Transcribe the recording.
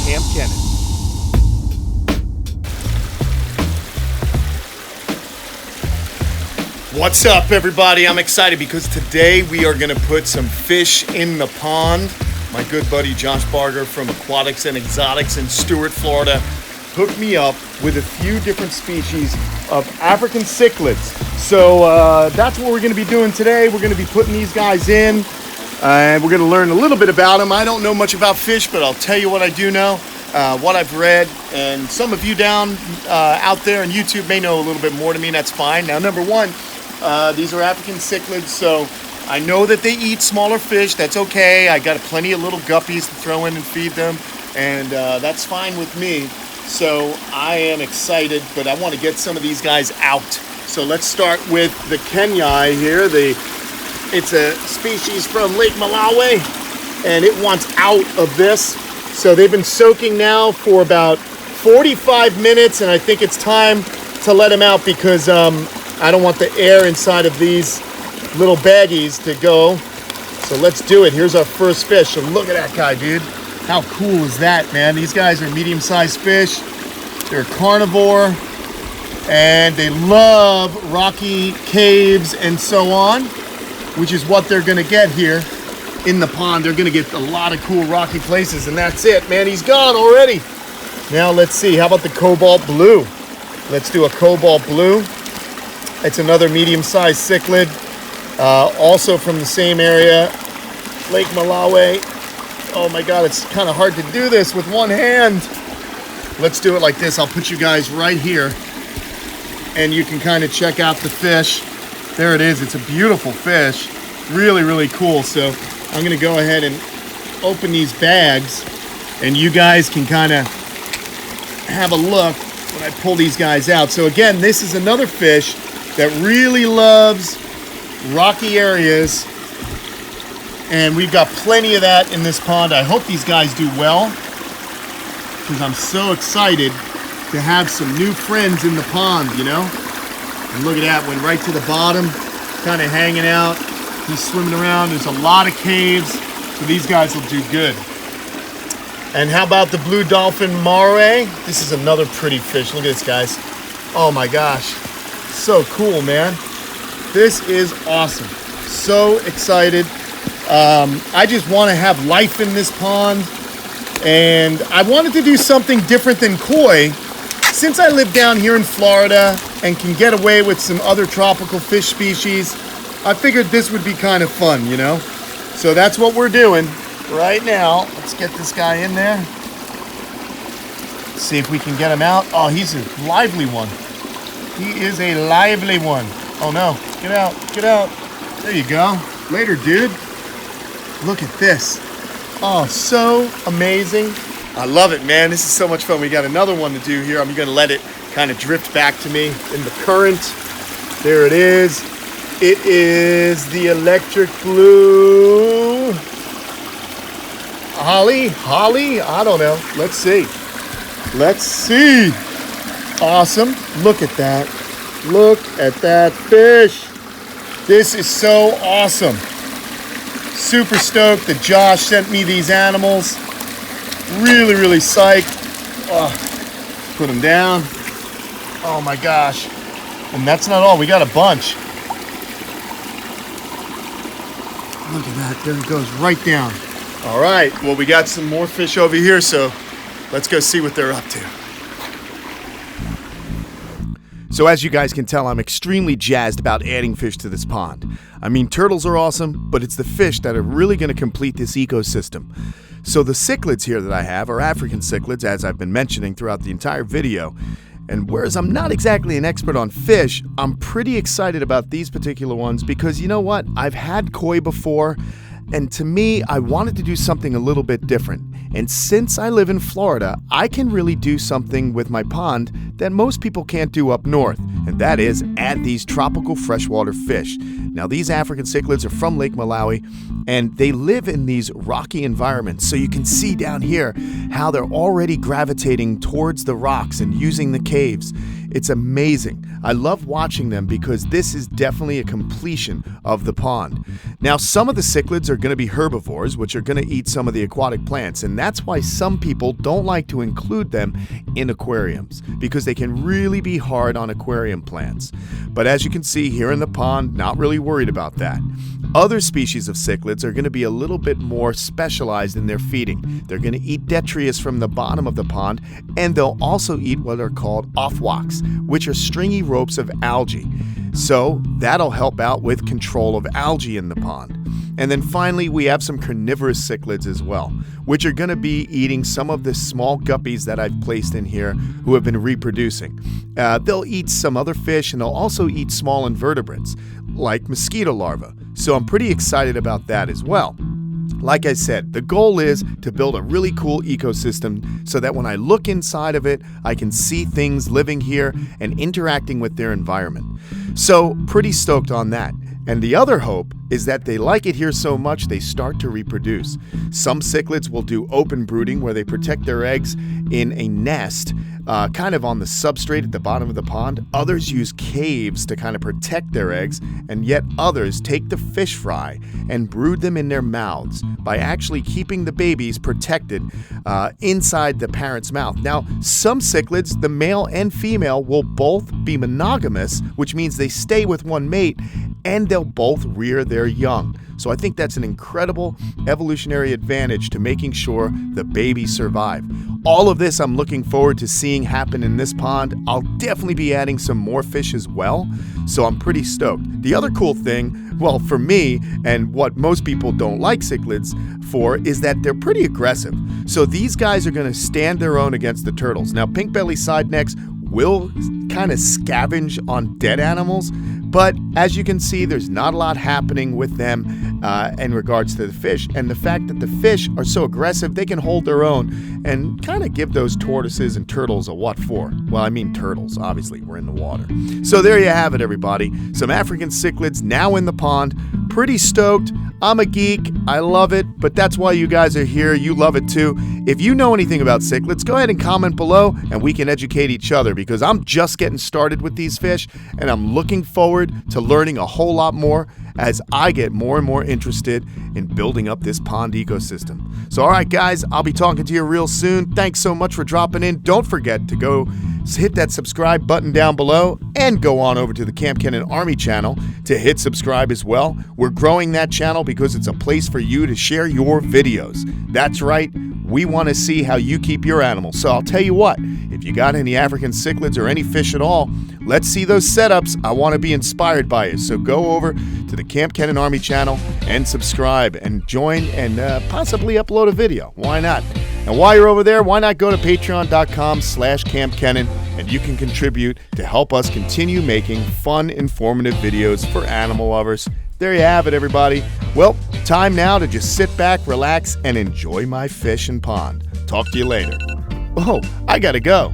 Kamp Kenan. What's up, everybody? I'm excited because today we are going to put some fish in the pond. My good buddy Josh Barger from Aquatics and Exotics in Stuart, Florida, hooked me up with a few different species of African cichlids. So that's what we're going to be doing today. We're going to be putting these guys in, and we're going to learn a little bit about them. I don't know much about fish, but I'll tell you what I do know, what I've read, and some of you out there on YouTube may know a little bit more to me, and that's fine. Now, number one, these are African cichlids, so I know that they eat smaller fish. That's okay. I got plenty of little guppies to throw in and feed them, and that's fine with me. So I am excited, but I want to get some of these guys out. So let's start with the Kenyi here. It's a species from Lake Malawi, and it wants out of this. So they've been soaking now for about 45 minutes, and I think it's time to let them out because I don't want the air inside of these little baggies to go. So let's do it. Here's our first fish. So look at that guy, dude. How cool is that, man? These guys are medium-sized fish. They're carnivore, and they love rocky caves and so on, which is what they're gonna get here in the pond. They're gonna get a lot of cool rocky places, and that's it, man. He's gone already. Now let's see, how about the cobalt blue? Let's do a cobalt blue. It's another medium-sized cichlid, also from the same area, Lake Malawi. Oh my God, it's kind of hard to do this with one hand. Let's do it like this. I'll put you guys right here, and you can kind of check out the fish. There it is. It's a beautiful fish. Really, really cool. So I'm going to go ahead and open these bags, and you guys can kind of have a look when I pull these guys out. So again, this is another fish that really loves rocky areas, and we've got plenty of that in this pond. I hope these guys do well because I'm so excited to have some new friends in the pond, you know? And look at that, went right to the bottom, kind of hanging out. He's swimming around. There's a lot of caves, so these guys will do good. And how about the blue dolphin mare? This is another pretty fish. Look at this, guys. Oh my gosh. So cool, man. This is awesome. So excited. I just want to have life in this pond, and I wanted to do something different than koi. Since I live down here in Florida and can get away with some other tropical fish species, I figured this would be kind of fun, you know? So that's what we're doing right now. Let's get this guy in there. See if we can get him out. Oh, he's a lively one. He is a lively one. Oh no, get out, get out. There you go. Later, dude. Look at this. Oh, so amazing. I love it, man. This is so much fun. We got another one to do here. I'm gonna let it kind of drift back to me in the current. There it is. It is the electric blue. Holly? I don't know. Let's see. Let's see. Awesome. Look at that. Look at that fish. This is so awesome. Super stoked that Josh sent me these animals. Really, really psyched. Oh, put them down. Oh my gosh. And that's not all. We got a bunch. Look at that. There it goes right down. All right. Well, we got some more fish over here, so let's go see what they're up to. So as you guys can tell, I'm extremely jazzed about adding fish to this pond. I mean, turtles are awesome, but it's the fish that are really going to complete this ecosystem. So the cichlids here that I have are African cichlids, as I've been mentioning throughout the entire video. And whereas I'm not exactly an expert on fish, I'm pretty excited about these particular ones because you know what? I've had koi before, and to me, I wanted to do something a little bit different. And since I live in Florida, I can really do something with my pond that most people can't do up north. and that is add these tropical freshwater fish. Now, these African cichlids are from Lake Malawi, and they live in these rocky environments. So you can see down here how they're already gravitating towards the rocks and using the caves. It's amazing. I love watching them because this is definitely a completion of the pond. Now, some of the cichlids are going to be herbivores, which are going to eat some of the aquatic plants, and that's why some people don't like to include them in aquariums, because they can really be hard on aquarium plants. But as you can see here in the pond, not really worried about that. Other species of cichlids are going to be a little bit more specialized in their feeding. They're going to eat detritus from the bottom of the pond, and they'll also eat what are called offwalks, which are stringy ropes of algae. So that'll help out with control of algae in the pond. And then finally, we have some carnivorous cichlids as well, which are going to be eating some of the small guppies that I've placed in here who have been reproducing. They'll eat some other fish, and they'll also eat small invertebrates like mosquito larvae. So I'm pretty excited about that as well. Like I said, the goal is to build a really cool ecosystem so that when I look inside of it, I can see things living here and interacting with their environment. So pretty stoked on that. And the other hope is that they like it here so much they start to reproduce. Some cichlids will do open brooding where they protect their eggs in a nest, kind of on the substrate at the bottom of the pond. Others use caves to kind of protect their eggs, and yet others take the fish fry and brood them in their mouths by actually keeping the babies protected inside the parent's mouth. Now, some cichlids, the male and female, will both be monogamous, which means they stay with one mate, and they'll both rear their young. So I think that's an incredible evolutionary advantage to making sure the babies survive. All of this I'm looking forward to seeing happen in this pond. I'll definitely be adding some more fish as well, so I'm pretty stoked. The other cool thing, well, for me, and what most people don't like cichlids for, is that they're pretty aggressive. So these guys are going to stand their own against the turtles. Now, pink belly sidenecks will kind of scavenge on dead animals, but as you can see, there's not a lot happening with them in regards to the fish. And the fact that the fish are so aggressive, they can hold their own and kind of give those tortoises and turtles a what for. Well, I mean turtles, obviously, we're in the water. So there you have it, everybody. Some African cichlids now in the pond. Pretty stoked. I'm a geek. I love it, but that's why you guys are here. You love it too. If you know anything about cichlids, go ahead and comment below and we can educate each other, because I'm just getting started with these fish and I'm looking forward to learning a whole lot more as I get more and more interested in building up this pond ecosystem. So all right, guys, I'll be talking to you real soon. Thanks so much for dropping in. Don't forget to go hit that subscribe button down below and go on over to the Kamp Kenan Army channel to hit subscribe as well. We're growing that channel because it's a place for you to share your videos. That's right. We want to see how you keep your animals. So I'll tell you what, if you got any African cichlids or any fish at all, let's see those setups. I want to be inspired by it. So go over to the Kamp Kenan Army channel and subscribe and join and possibly upload a video. Why not? And while you're over there, why not go to patreon.com/CampKenan and you can contribute to help us continue making fun, informative videos for animal lovers. There you have it, everybody. Well, time now to just sit back, relax, and enjoy my fish and pond. Talk to you later. Oh, I gotta go.